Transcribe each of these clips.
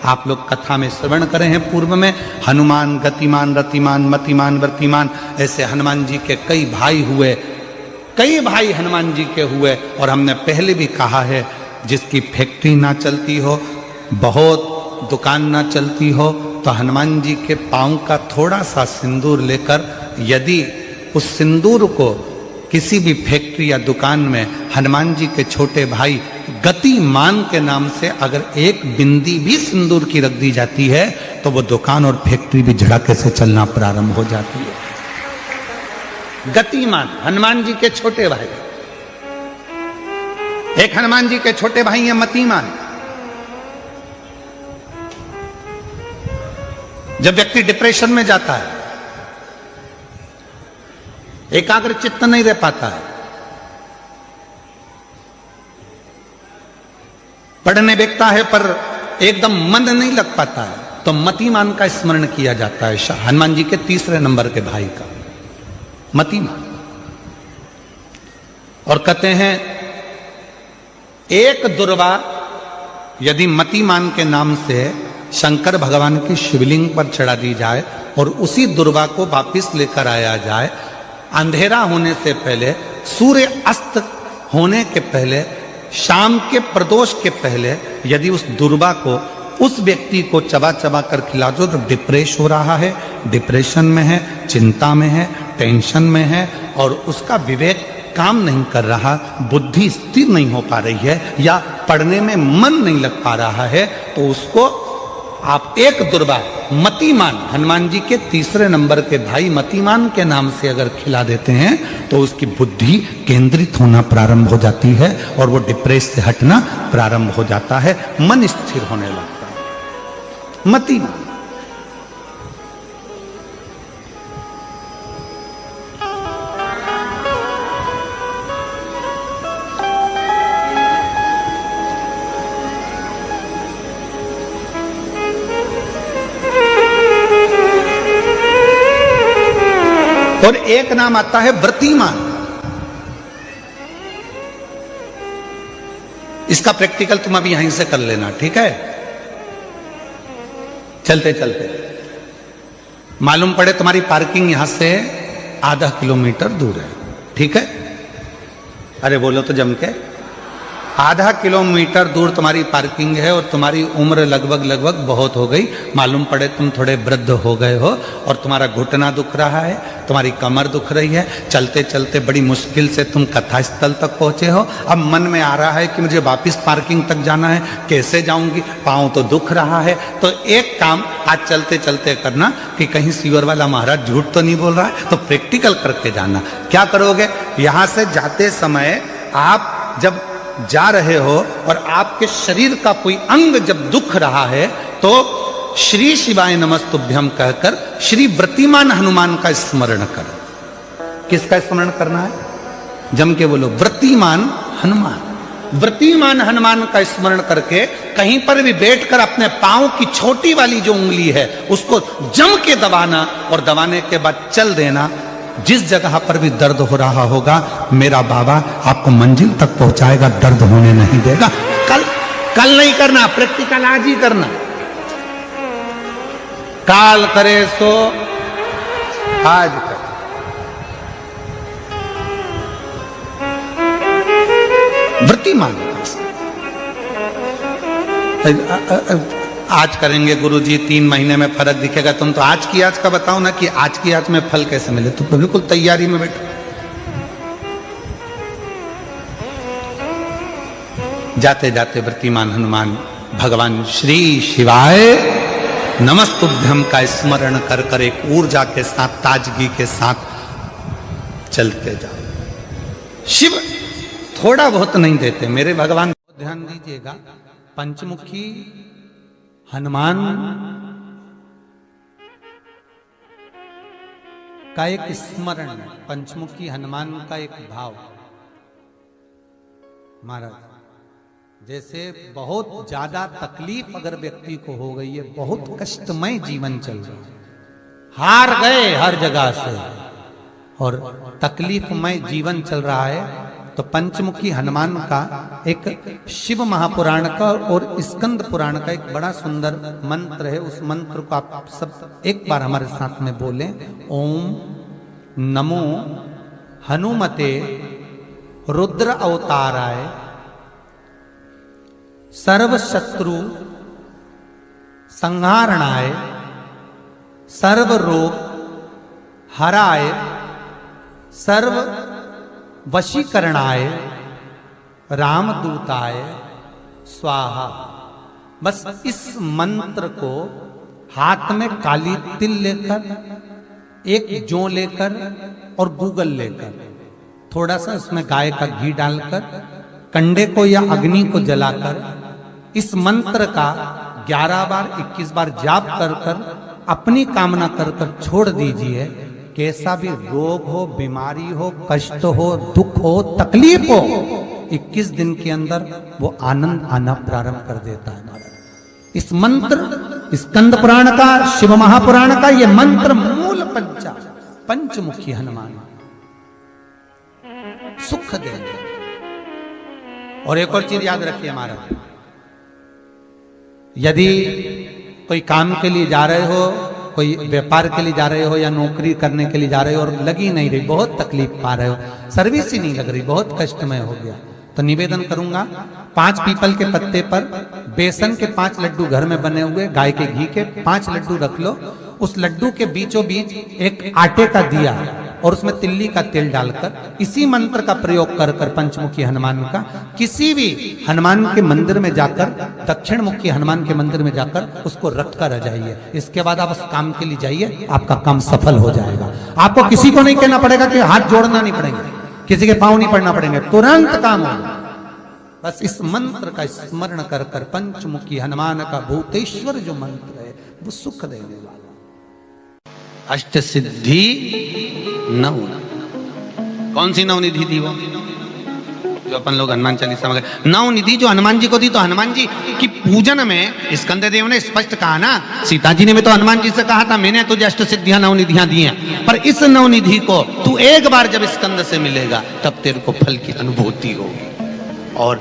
आप लोग कथा में श्रवण करे हैं पूर्व में, हनुमान गतिमान रतिमान मतिमान वर्तिमान, ऐसे हनुमान जी के कई भाई हुए, कई भाई हनुमान जी के हुए। और हमने पहले भी कहा है, जिसकी फैक्ट्री ना चलती हो, बहुत दुकान ना चलती हो, तो हनुमान जी के पांव का थोड़ा सा सिंदूर लेकर, यदि उस सिंदूर को किसी भी फैक्ट्री या दुकान में हनुमान जी के छोटे भाई गतिमान के नाम से अगर एक बिंदी भी सिंदूर की रख दी जाती है, तो वो दुकान और फैक्ट्री भी झड़के से चलना प्रारंभ हो जाती है। गतिमान हनुमान जी के छोटे भाई, एक हनुमान जी के छोटे भाई हैं मतिमान। जब व्यक्ति डिप्रेशन में जाता है, एकाग्र चित्त नहीं रह पाता है, पढ़ने बैठता है पर एकदम मन नहीं लग पाता है, तो मतिमान का स्मरण किया जाता है, हनुमान जी के तीसरे नंबर के भाई का, मतिमान। और कहते हैं एक दुर्वा यदि मतिमान के नाम से शंकर भगवान की शिवलिंग पर चढ़ा दी जाए और उसी दुर्वा को वापिस लेकर आया जाए, अंधेरा होने से पहले, सूर्य अस्त होने के पहले, शाम के प्रदोष के पहले यदि उस दुर्वा को उस व्यक्ति को चबा चबा कर खिला दो, तो डिप्रेस हो रहा है, डिप्रेशन में है, चिंता में है, टेंशन में है, और उसका विवेक काम नहीं कर रहा, बुद्धि स्थिर नहीं हो पा रही है, या पढ़ने में मन नहीं लग पा रहा है, तो उसको आप एक दुर्वा मतिमान, हनुमान जी के तीसरे नंबर के भाई मतिमान के नाम से अगर खिला देते हैं, तो उसकी बुद्धि केंद्रित होना प्रारंभ हो जाती है और वो डिप्रेस से हटना प्रारंभ हो जाता है, मन स्थिर होने लगता है। मतिमान और एक नाम आता है व्रतिमान। इसका प्रैक्टिकल तुम अभी यहीं से कर लेना, ठीक है? चलते चलते मालूम पड़े तुम्हारी पार्किंग यहां से आधा किलोमीटर दूर है, ठीक है? अरे बोलो तो जम के, आधा किलोमीटर दूर तुम्हारी पार्किंग है और तुम्हारी उम्र लगभग बहुत हो गई, मालूम पड़े तुम थोड़े वृद्ध हो गए हो और तुम्हारा घुटना दुख रहा है, तुम्हारी कमर दुख रही है, चलते चलते बड़ी मुश्किल से तुम कथा स्थल तक पहुंचे हो। अब मन में आ रहा है कि मुझे वापस पार्किंग तक जाना है, कैसे जाऊंगी, पाँव तो दुख रहा है। तो एक काम आज चलते चलते करना कि कहीं सीवर वाला महाराज झूठ तो नहीं बोल रहा है, तो प्रैक्टिकल करके जाना। क्या करोगे, यहां से जाते समय आप जब जा रहे हो और आपके शरीर का कोई अंग जब दुख रहा है, तो श्री शिवाय नमस्तुभ्यम कहकर श्री व्रतिमान हनुमान का स्मरण करो। किसका स्मरण करना है? जम के बोलो, व्रतिमान हनुमान। व्रतिमान हनुमान का स्मरण करके कहीं पर भी बैठकर अपने पांव की छोटी वाली जो उंगली है उसको जम के दबाना, और दबाने के बाद चल देना। जिस जगह पर भी दर्द हो रहा होगा, मेरा बाबा आपको मंजिल तक पहुंचाएगा, दर्द होने नहीं देगा। कल नहीं करना, प्रैक्टिकल आज ही करना। काल करे सो आज कर। व्रतिमान आज करेंगे गुरुजी, 3 महीने में फर्क दिखेगा। तुम तो आज की आज का बताओ ना कि आज की आज में फल कैसे मिले। तो बिल्कुल तैयारी में बैठो। जाते जाते व्रतिमान हनुमान भगवान श्री शिवाय नमस्तुभ्यम का स्मरण कर कर एक ऊर्जा के साथ, ताजगी के साथ चलते जाओ। शिव थोड़ा बहुत नहीं देते मेरे भगवान, ध्यान दीजिएगा। पंचमुखी हनुमान का एक स्मरण, पंचमुखी हनुमान का एक भाव। महाराज, जैसे बहुत ज्यादा तकलीफ अगर व्यक्ति को हो गई है, बहुत कष्टमय जीवन चल रहा है, हार गए हर जगह से और तकलीफमय जीवन चल रहा है, तो पंचमुखी हनुमान का एक शिव महापुराण का और स्कंद पुराण का एक बड़ा सुंदर मंत्र है। उस मंत्र को आप सब एक बार हमारे साथ में बोलें। ओम नमो हनुमते रुद्र अवताराय सर्व शत्रु संहारणाय सर्व रोग हराय सर्व वशीकरणाय रामदूताय स्वाहा। बस इस मंत्र को हाथ में काली तिल लेकर, एक जौ लेकर और गूगल लेकर, थोड़ा सा इसमें गाय का घी डालकर, कंडे को या अग्नि को जलाकर इस मंत्र का 11 बार 21 बार जाप कर कर अपनी कामना कर कर छोड़ दीजिए। कैसा भी रोग हो, बीमारी हो, कष्ट हो, दुख हो, तकलीफ हो, 21 दिन के अंदर वो आनंद आना प्रारंभ कर देता है महाराज। इस मंत्र स्कंद पुराण का, शिव महापुराण का ये मंत्र मूल पंचमुखी हनुमान सुख देंगे। और एक और चीज याद रखिए महाराज, यदि कोई काम के लिए जा रहे हो, कोई व्यापार के लिए जा रहे हो या नौकरी करने के लिए जा रहे हो और लगी नहीं रही, बहुत तकलीफ पा रहे हो, सर्विस ही नहीं लग रही, बहुत कष्टमय हो गया, तो निवेदन करूंगा 5 पीपल के पत्ते पर बेसन के 5 लड्डू घर में बने हुए, गाय के घी के 5 लड्डू रख लो। उस लड्डू के बीचों बीच एक आटे का दिया और उसमें तिल्ली का तेल डालकर इसी मंत्र का प्रयोग कर कर पंचमुखी हनुमान का किसी भी हनुमान के मंदिर में जाकर, दक्षिण मुखी हनुमान के मंदिर में जाकर उसको रख कर आ जाइए। इसके बाद आप उस काम के लिए जाइए, आपका काम सफल हो जाएगा। आपको किसी को नहीं कहना पड़ेगा कि हाथ जोड़ना नहीं पड़ेगा, किसी के पांव नहीं पड़ना पड़ेंगे, तुरंत काम होगा। बस इस मंत्र का स्मरण कर कर पंचमुखी हनुमान का भूतेश्वर जो मंत्र है वो सुख देने वाला। अष्ट सिद्धि नव, कौन सी नवनिधि थी वो जो अपन लोग हनुमान चालीसा में, नवनिधि जो हनुमान जी को दी। तो हनुमान जी की पूजन में स्कंद देव ने स्पष्ट कहा ना, सीता जी ने भी तो हनुमान जी से कहा था मैंने तुझे अष्ट सिद्धियां नवनिधियां दी हैं, पर इस नवनिधि को तू एक बार जब स्कंद से मिलेगा तब तेरे को फल की अनुभूति होगी। और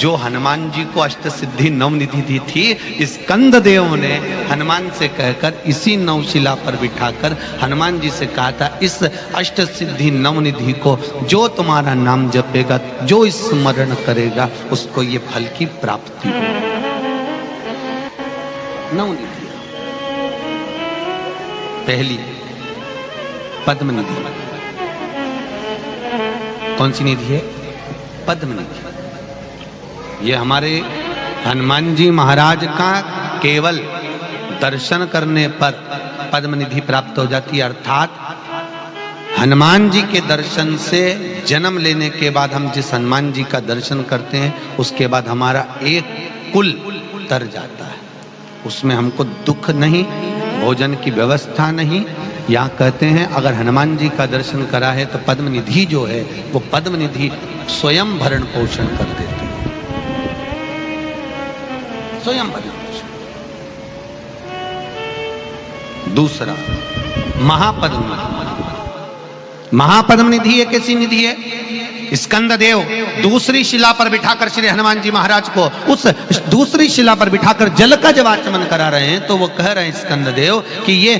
जो हनुमान जी को अष्ट सिद्धि नवनिधि दी थी, स्कंद देव ने हनुमान से कहकर इसी नवशिला पर बिठाकर हनुमान जी से कहा था, इस अष्ट सिद्धि नवनिधि को जो तुम्हारा नाम जपेगा, जो स्मरण करेगा, उसको ये फल की प्राप्ति होगी। नवनिधि पहली पद्म निधि। कौन सी निधि है? पद्म निधि। ये हमारे हनुमान जी महाराज का केवल दर्शन करने पर पद्म निधि प्राप्त हो जाती है। अर्थात हनुमान जी के दर्शन से जन्म लेने के बाद हम जिस हनुमान जी का दर्शन करते हैं उसके बाद हमारा एक कुल तर जाता है। उसमें हमको दुख नहीं, भोजन की व्यवस्था नहीं। यहाँ कहते हैं अगर हनुमान जी का दर्शन करा है तो पद्म निधि जो है वो पद्म निधि स्वयं भरण पोषण कर देती है, स्वयं भरण पोषण। दूसरा महापद्म निधि। महापद्म निधि एक ऐसी निधि है, स्कंद देव दूसरी शिला पर बिठाकर श्री हनुमान जी महाराज को उस दूसरी शिला पर बिठाकर जल का जब आचमन करा रहे हैं तो वो कह रहे हैं स्कंद देव कि ये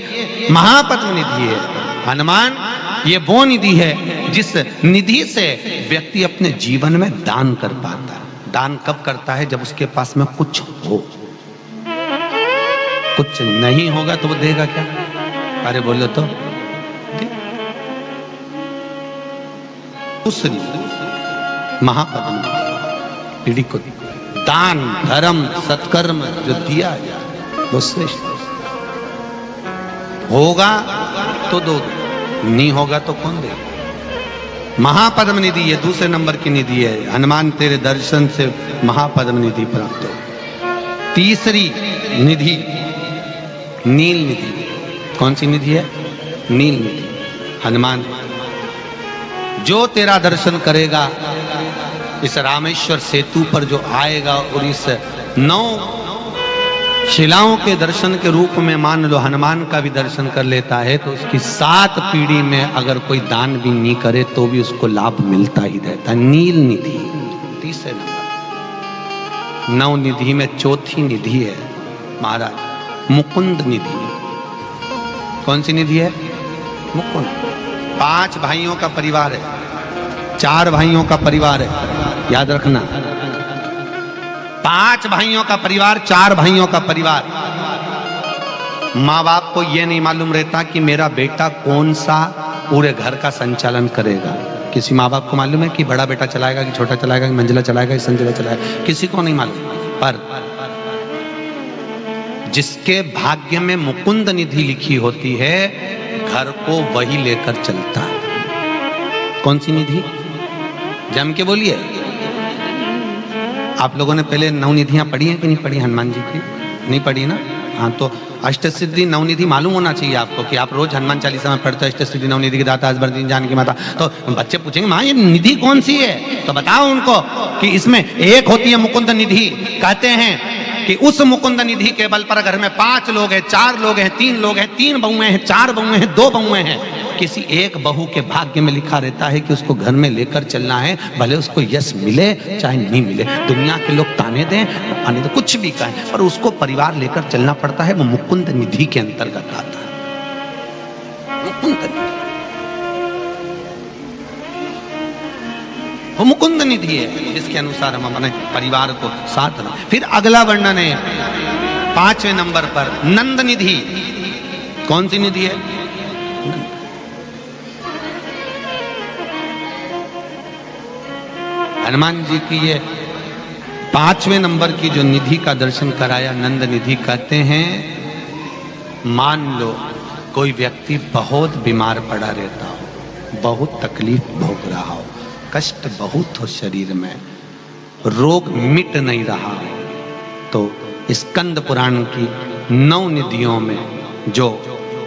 महापद्म निधि है। हनुमान ये वो निधि है जिस निधि से व्यक्ति अपने जीवन में दान कर पाता है। दान कब करता है? जब उसके पास में कुछ हो। कुछ नहीं होगा तो वो देगा क्या? अरे बोलो तो। दूसरी महापद्म पीढ़ी को दान, धर्म, सत्कर्म जो दिया जाए वो श्रेष्ठ होगा तो दो, नहीं होगा तो कौन देगा? महापद्म निधि ये दूसरे नंबर की निधि है। हनुमान तेरे दर्शन से महापद्म निधि प्राप्त हो। तीसरी निधि नील निधि। कौन सी निधि है? नील निधि। हनुमान जो तेरा दर्शन करेगा, इस रामेश्वर सेतु पर जो आएगा और इस 9 शिलाओं के दर्शन के रूप में मान लो हनुमान का भी दर्शन कर लेता है तो उसकी 7 पीढ़ी में अगर कोई दान भी नहीं करे तो भी उसको लाभ मिलता ही रहता है। नील निधि तीसरे नंबर, 9 निधि में चौथी निधि है महाराज मुकुंद निधि। कौन सी निधि है? मुकुंद। 5 भाइयों का परिवार है, 4 भाइयों का परिवार है, याद रखना। 5 भाइयों का परिवार, 4 भाइयों का परिवार। माँ बाप को यह नहीं मालूम रहता कि मेरा बेटा कौन सा पूरे घर का संचालन करेगा। किसी माँ बाप को मालूम है कि बड़ा बेटा चलाएगा कि छोटा चलाएगा कि मंजिला चलाएगा कि संजिला चलाएगा, किसी को नहीं मालूम। पर जिसके भाग्य में मुकुंद निधि लिखी होती है घर को वही लेकर चलता है। कौन सी निधि? जम के बोलिए। आप लोगों ने पहले 9 निधियां पढ़ी हैं कि नहीं पढ़ी? हनुमान जी की नहीं पढ़ी ना? हाँ, तो अष्टसिद्धि 9 निधि मालूम होना चाहिए आपको कि आप रोज हनुमान चालीसा में पढ़ते हो अष्टसिद्धि 9 निधि की दाता अजबर जानकी माता। तो बच्चे पूछेंगे माँ ये निधि कौन सी है, तो बताओ उनको कि इसमें एक होती है मुकुंद निधि। कहते हैं कि उस मुकुंद निधि के बल पर घर में 5 लोग हैं, 4 लोग हैं, 3 लोग हैं, 3 बहुएं हैं, 4 बहुएं हैं, 2 बहुएं हैं, किसी एक बहू के भाग्य में लिखा रहता है कि उसको घर में लेकर चलना है, भले उसको यश मिले चाहे नहीं मिले। दुनिया के लोग ताने दें आने तो कुछ भी कहें, पर उसको परिवार लेकर चलना पड़ता है। वो मुकुंद निधि के अंतर्गत आता है। मुकुंद निधि वो मुकुंद निधि है जिसके अनुसार हम अपने परिवार को साथ रखें। फिर अगला वर्णन है 5वें नंबर पर नंद निधि। कौन सी निधि है? हनुमान जी की ये 5वें नंबर की जो निधि का दर्शन कराया नंद निधि। कहते हैं मान लो कोई व्यक्ति बहुत बीमार पड़ा रहता हो, बहुत तकलीफ भोग रहा हो, कष्ट बहुत हो शरीर में, रोग मिट नहीं रहा हो, तो स्कंद पुराण की 9 निधियों में जो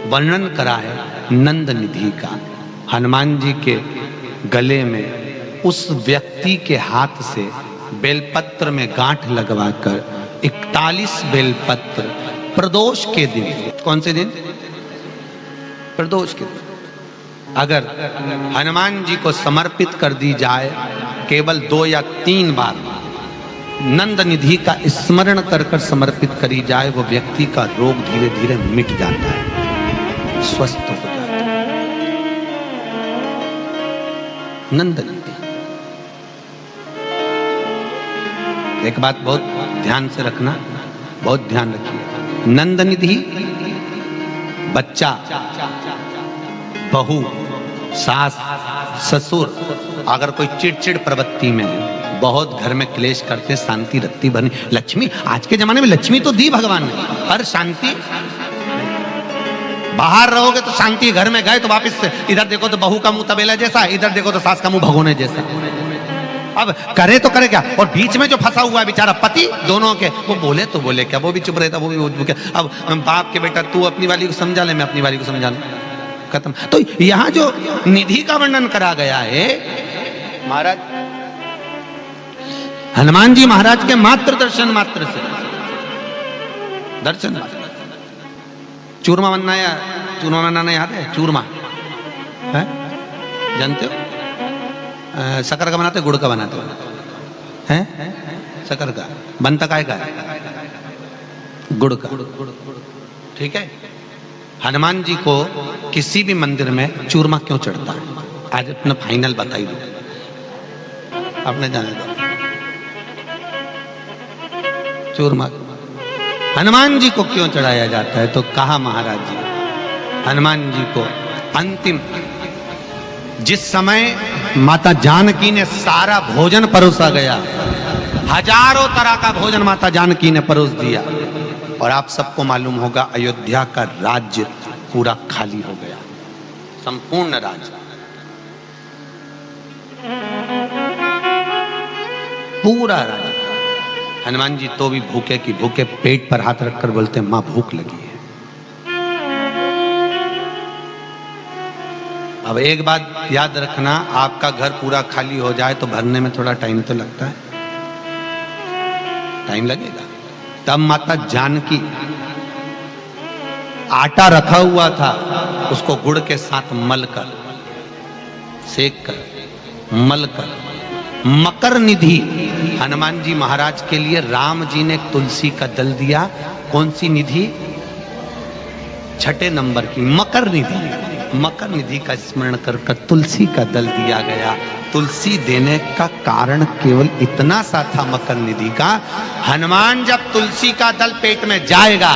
वर्णन करा है नंद निधि का, हनुमान जी के गले में उस व्यक्ति के हाथ से बेलपत्र में गांठ लगवाकर 41 बेलपत्र प्रदोष के दिन, कौन से दिन? प्रदोष के दिन, अगर हनुमान जी को समर्पित कर दी जाए, केवल 2 या 3 बार नंद निधि का स्मरण कर कर समर्पित करी जाए, वो व्यक्ति का रोग धीरे धीरे मिट जाता है, स्वस्थ हो जाता है। नंद निधि। एक बात बहुत ध्यान से रखना, बहुत ध्यान रखिए। नंद निधि बच्चा, बहू, सास, ससुर अगर कोई चिड़चिड़ प्रवृत्ति में है, बहुत घर में क्लेश करते, शांति रत्ती बनी, लक्ष्मी, आज के जमाने में लक्ष्मी तो दी भगवान ने, पर शांति, बाहर रहोगे तो शांति, घर में गए तो वापस से इधर देखो तो बहू का मुंह तबेला जैसा, इधर देखो तो सास का मुंह भगोने जैसा। अब करे तो करे क्या? और बीच में जो फंसा हुआ है बेचारा पति, दोनों के, वो बोले तो बोले क्या, वो भी चुप रहता, वो भी क्या। अब बाप के बेटा तू अपनी वाली को समझा ले, मैं अपनी वाली को समझा लूं, खत्म। तो यहां जो निधि का वर्णन करा गया है महाराज, हनुमान जी महाराज के मात्र दर्शन मात्र से, दर्शन चूरमा बनाया, चूरमा बनाना याद है? चूरमा है, जानते हो? शक्कर का बनाते, गुड़ का बनाते हैं? शक्कर का बनता काय का? गुड़ का। ठीक है। हनुमान जी को किसी भी मंदिर में चूरमा क्यों चढ़ता है? आज अपना फाइनल बताई दो, आपने जाने दो। चूरमा हनुमान जी को क्यों चढ़ाया जाता है? तो कहा महाराज जी, हनुमान जी को अंतिम, जिस समय माता जानकी ने सारा भोजन परोसा गया, हजारों तरह का भोजन माता जानकी ने परोस दिया, और आप सबको मालूम होगा अयोध्या का राज्य पूरा खाली हो गया, संपूर्ण राज्य, पूरा राज्य। हनुमान जी तो भी भूखे की भूखे, पेट पर हाथ रखकर बोलते मां भूख लगी है। अब एक बात याद रखना, आपका घर पूरा खाली हो जाए तो भरने में थोड़ा टाइम तो लगता है, टाइम लगेगा, तब माता जानकी आटा रखा हुआ था, उसको गुड़ के साथ मलकर, सेक कर, मलकर, मकर निधि हनुमान जी महाराज के लिए राम जी ने तुलसी का दल दिया। कौन सी निधि? छठे नंबर की मकर निधि। मकर निधि का स्मरण कर कर तुलसी का दल दिया गया। तुलसी देने का कारण केवल इतना सा था मकर निधि का, हनुमान जब तुलसी का दल पेट में जाएगा,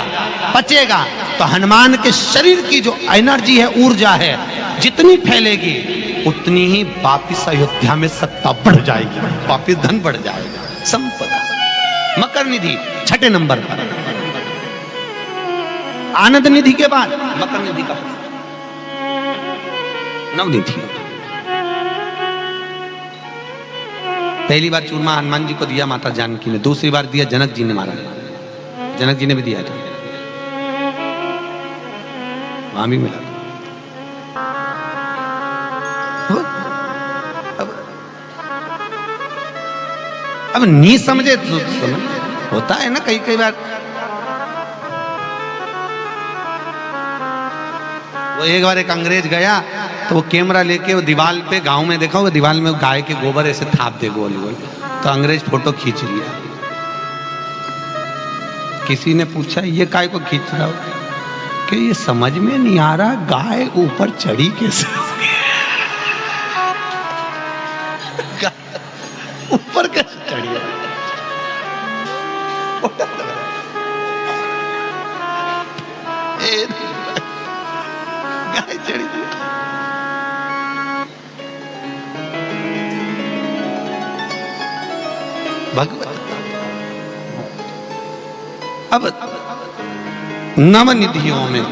पचेगा, तो हनुमान के शरीर की जो एनर्जी है, ऊर्जा है, जितनी फैलेगी उतनी ही वापिस अयोध्या में सत्ता बढ़ जाएगी, वापिस धन बढ़ जाएगा, संपदा। मकर निधि छठे नंबर पर। आनंद निधि के बाद मकर निधि का नवनिधि। पहली बार चूरमा हनुमान जी को दिया माता जानकी ने, दूसरी बार दिया जनक जी ने मारा, जनक जी ने भी दिया था, वहां भी मिला। अब नहीं समझे तो समझ होता है ना, कई बार। वो एक बार एक अंग्रेज गया तो वो कैमरा लेके वो दीवार पे, गांव में देखा, वो दीवार में गाय के गोबर ऐसे थाप दे गोल गोल, तो अंग्रेज फोटो खींच लिया। किसी ने पूछा ये काय को खींच रहा हो? कि ये समझ में नहीं आ रहा गाय ऊपर चढ़ी कैसे, ऊपर कैसे चढ़ी है? गाय चढ़ी थी। भगवत अब नवनिधियों में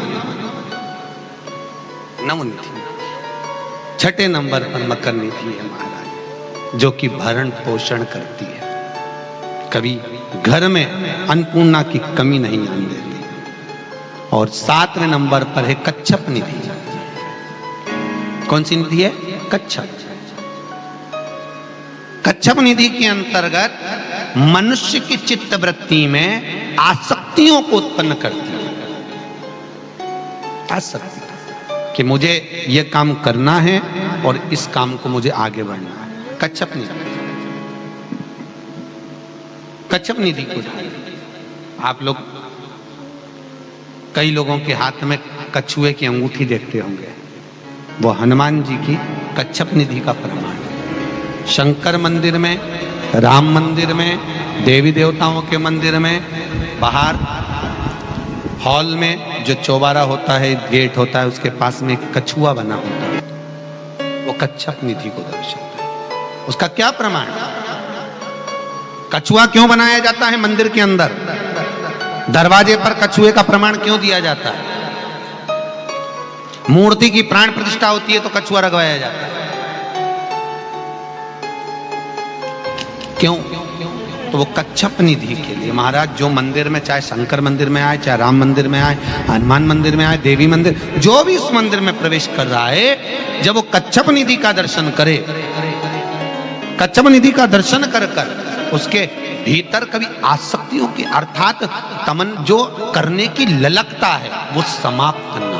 नवनिधि छठे नंबर पर मकर निधि है महाराज, जो कि भरण पोषण करती है, कभी घर में अन्नपूर्णा की कमी नहीं आने देती। और सातवें नंबर पर है कच्छप निधि। कौन सी निधि है? कच्छप। कच्छप निधि के अंतर्गत मनुष्य की चित्त वृत्ति में आसक्तियों को उत्पन्न करती है। आसक्ति कि मुझे यह काम करना है और इस काम को मुझे आगे बढ़ना है। कच्छप निधि। कच्छप निधि को आप लोग, कई लोगों के हाथ में कछुए की अंगूठी देखते होंगे, वो हनुमान जी की कच्छप निधि का प्रमाण है। शंकर मंदिर में, राम मंदिर में, देवी देवताओं के मंदिर में, बाहर हॉल में जो चौबारा होता है, गेट होता है, उसके पास में एक कछुआ बना होता है, वो कच्छप निधि को दर्शाता है। उसका क्या प्रमाण? कछुआ क्यों बनाया जाता है मंदिर के अंदर? दरवाजे पर कछुए का प्रमाण क्यों दिया जाता है? मूर्ति की प्राण प्रतिष्ठा होती है तो कछुआ रखवाया जाता है। क्यों? तो वो कच्छप निधि के लिए। महाराज जो मंदिर में, चाहे शंकर मंदिर में आए, चाहे राम मंदिर में आए, हनुमान मंदिर में आए, देवी मंदिर, जो भी उस मंदिर में प्रवेश कर रहा है, जब वो कच्छप निधि का दर्शन करे, कच्छप निधि का दर्शन कर कर उसके भीतर कभी आसक्तियों की, अर्थात तमन जो करने की ललकता है, वो समाप्त ना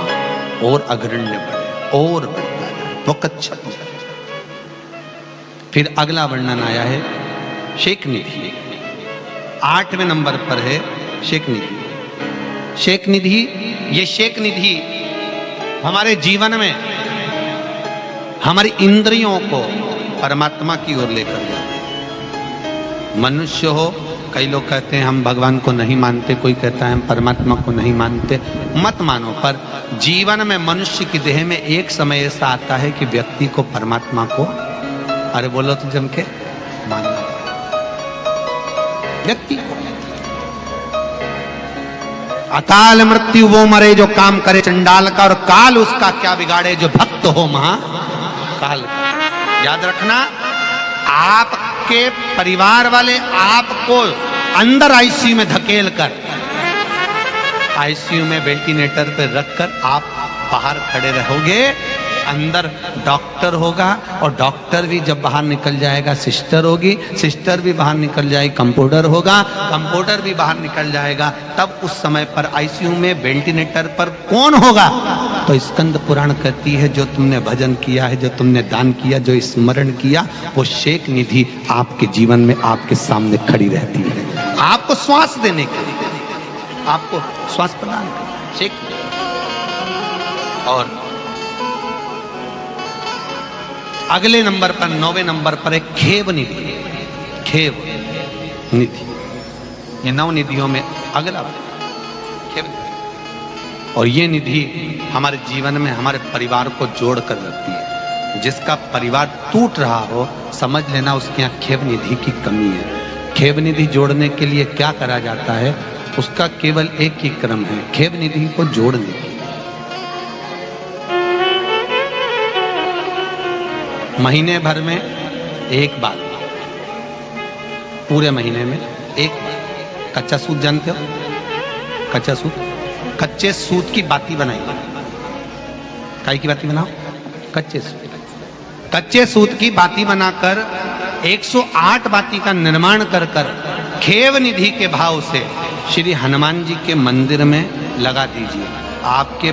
हो और अग्रण्य बढ़े और बढ़ता है, वो कच्छप निधि। फिर अगला वर्णन आया है शेख निधि। 8वें नंबर पर है शेख निधि। शेख निधि, ये शेख निधि हमारे जीवन में हमारी इंद्रियों को परमात्मा की ओर लेकर जाती है। मनुष्य हो, कई लोग कहते हैं हम भगवान को नहीं मानते, कोई कहता है हम परमात्मा को नहीं मानते, मत मानो, पर जीवन में मनुष्य की देह में एक समय ऐसा आता है कि व्यक्ति को परमात्मा को, अरे बोलो तो जम के, मानना व्यक्ति को। अकाल मृत्यु वो मरे जो काम करे चंडाल का, और काल उसका क्या बिगाड़े जो भक्त हो महाकाल का। याद रखना, आपके परिवार वाले आपको अंदर आईसीयू में धकेल कर, आईसीयू में वेंटिलेटर पर रखकर आप बाहर खड़े रहोगे, अंदर डॉक्टर होगा और डॉक्टर भी जब बाहर निकल जाएगा सिस्टर होगी, सिस्टर भी बाहर निकल जाएगी कंपाउंडर होगा, कंपाउंडर भी बाहर निकल जाएगा। तब उस समय पर आईसीयू में वेंटिलेटर पर कौन होगा? तो स्कंद पुराण कहती है जो तुमने भजन किया है, जो तुमने दान किया, जो स्मरण किया, वो शेख निधि आपके जीवन में आपके सामने खड़ी रहती है, आपको श्वास देने के लिए, आपको श्वास प्रदान करने शेख। और अगले नंबर पर 9वें नंबर पर एक खेव निधि, खेव निधि, ये 9 निधियों में अगला खेव निधि। और ये निधि हमारे जीवन में हमारे परिवार को जोड़ कर रखती है। जिसका परिवार टूट रहा हो समझ लेना उसके यहाँ खेव निधि की कमी है। खेव निधि जोड़ने के लिए क्या करा जाता है? उसका केवल एक ही क्रम है, खेव निधि को जोड़ने की। महीने भर में एक बार, पूरे महीने में एक बार कच्चा सूत जानते हो? कच्चा सूत, कच्चे सूत की बाती बनाई। काई की बाती बनाओ? कच्चे सूत, कच्चे सूत की बाती बनाकर 108 बाती का निर्माण कर कर खेव निधि के भाव से श्री हनुमान जी के मंदिर में लगा दीजिए। आपके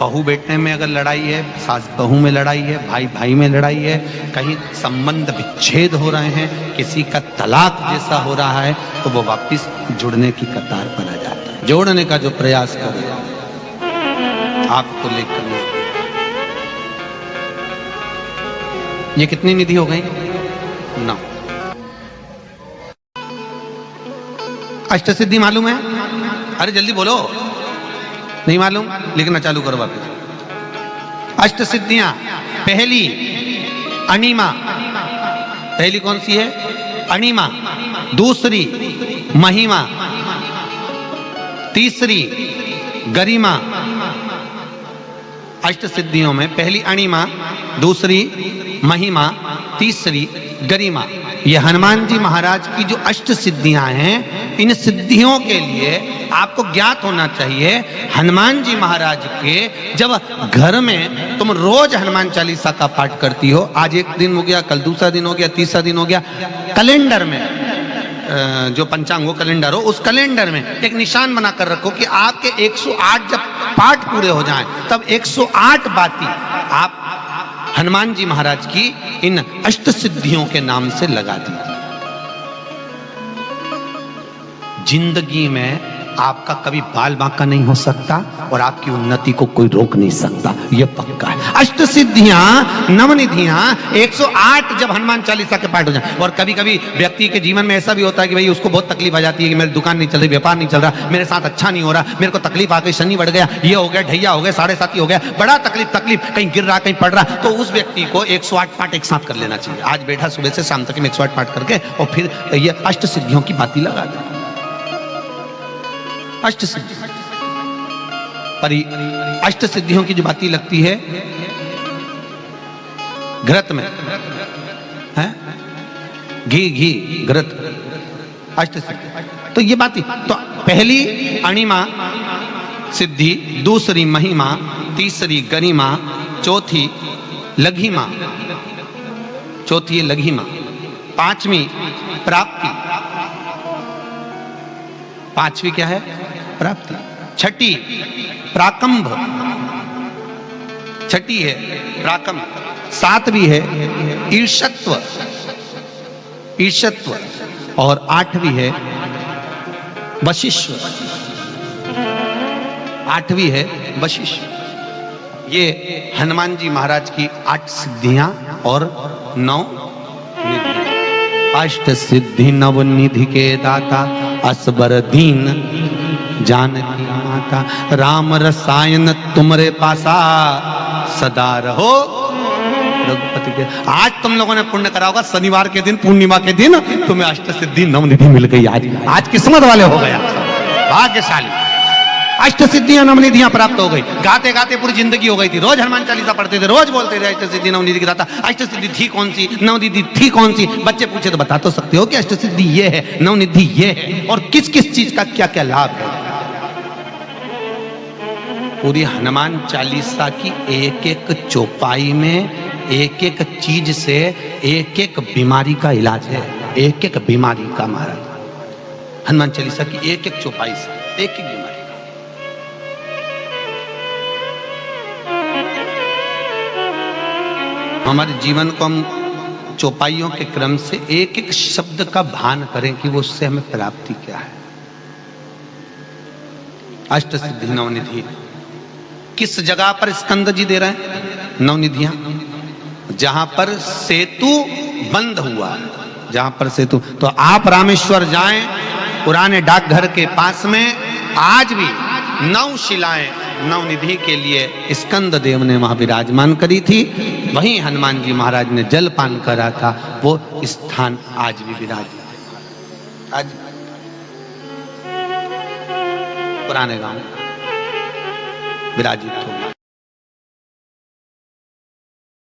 बहू बेटे में अगर लड़ाई है, सास बहू में लड़ाई है, भाई भाई में लड़ाई है, कहीं संबंध विच्छेद हो रहे हैं, किसी का तलाक जैसा हो रहा है, तो वो वापस जुड़ने की कतार पर आ जाता है। जोड़ने का जो प्रयास करे आपको लेकर। ये कितनी निधि हो गई? 9। अष्ट सिद्धि मालूम है? अरे जल्दी बोलो, नहीं मालूम? लिखना चालू करो वापस। अष्ट सिद्धियां, पहली अणिमा, पहली कौन सी है? अणिमा। दूसरी महिमा, तीसरी गरिमा। अष्ट सिद्धियों में पहली अणिमा, दूसरी महिमा, तीसरी गरिमा। ये हनुमान जी महाराज की जो अष्ट सिद्धियां हैं, इन सिद्धियों के लिए आपको ज्ञात होना चाहिए, हनुमान जी महाराज के जब घर में तुम रोज हनुमान चालीसा का पाठ करती हो, आज एक दिन हो गया, कल दूसरा दिन हो गया, तीसरा दिन हो गया, कैलेंडर में जो पंचांगो कैलेंडर हो, उस कैलेंडर में एक निशान बनाकर रखो कि आपके 108 जब पाठ पूरे हो जाएं, तब 108 बाती आप हनुमान जी महाराज की इन अष्ट सिद्धियों के नाम से लगा दीजिए। जिंदगी में आपका कभी बाल बांका नहीं हो सकता और आपकी उन्नति को कोई रोक नहीं सकता, यह पक्का है। अष्ट सिद्धियां, नवनिधियां 108 जब हनुमान चालीसा के पाठ हो जाए। और कभी कभी व्यक्ति के जीवन में ऐसा भी होता है कि भाई उसको बहुत तकलीफ आ जाती है कि मेरी दुकान नहीं चल रही, व्यापार नहीं चल रहा, मेरे साथ अच्छा नहीं हो रहा, मेरे को तकलीफ आ गई, शनि बढ़ गया, ये हो गया, ढैया हो गया, 7.5 हो गया, बड़ा तकलीफ, कहीं गिर रहा, कहीं पड़ रहा, तो उस व्यक्ति को 108 पाठ एक साथ कर लेना चाहिए। आज बैठा सुबह से शाम तक 108 पाठ करके और फिर ये अष्ट सिद्धियों की बाती लगा दे। अष्ट सिद्धि पर अष्ट सिद्धियों की जो बाती लगती है घृत में है, घी घृत, अष्ट सिद्धि। तो ये बाती, तो पहली अणिमा सिद्धि, दूसरी महिमा, तीसरी गरिमा, चौथी लघिमा, चौथी लघिमा, पांचवी प्राप्ति, पांचवी क्या है? प्राप्ति। छठी प्राकंभ, छठी है प्राकंभ। सातवीं है ईर्षत्व, ईर्षत्व। और आठवीं है वशिष्व, आठवीं है वशिष्व। ये हनुमान जी महाराज की 8 सिद्धियां और 9 निधि। अष्ट सिद्धि नव निधि के दाता, असबर दीन जानकी माता, राम रसायन तुमरे पासा, सदा रहो रघुपति के। आज तुम लोगों ने पुण्य करा होगा, शनिवार के दिन, पूर्णिमा के दिन तुम्हें अष्ट सिद्धि नव निधि मिल गई। आज किस्मत वाले हो गया, भाग्यशाली। अष्ट सिद्धियां नवनिधियां प्राप्त हो गई। गाते गाते पूरी जिंदगी हो गई थी, रोज हनुमान चालीसा पढ़ते थे, रोज बोलते थे अष्ट सिद्धि नवनिधि की दाता। अष्ट सिद्धि थी कौन सी, नवनिधि थी कौन सी? बच्चे पूछे तो बता तो सकते हो कि अष्ट सिद्धि ये है, नवनिधि ये है, और किस किस चीज का क्या क्या लाभ है। पूरी हनुमान चालीसा की एक एक चौपाई में एक एक चीज से एक एक बीमारी का इलाज है, एक एक बीमारी का महाराज। हनुमान चालीसा की एक एक चौपाई से एक एक बीमारी का। हमारे जीवन को हम चौपाइयों के क्रम से एक एक शब्द का भान करें कि वो उससे हमें प्राप्ति क्या है। अष्ट सिद्धि नवनिधि किस जगह पर स्कंद जी दे रहे हैं? नवनिधियां जहां पर सेतु बंद हुआ है, जहां पर सेतु। तो आप रामेश्वर जाएं, पुराने डाकघर के पास में आज भी 9 शिलाएं नवनिधि के लिए स्कंद देव ने वहां विराजमान करी थी। वहीं हनुमान जी महाराज ने जलपान करा था, वो स्थान आज भी विराजित है। आज पुराने गांव विराजित हो।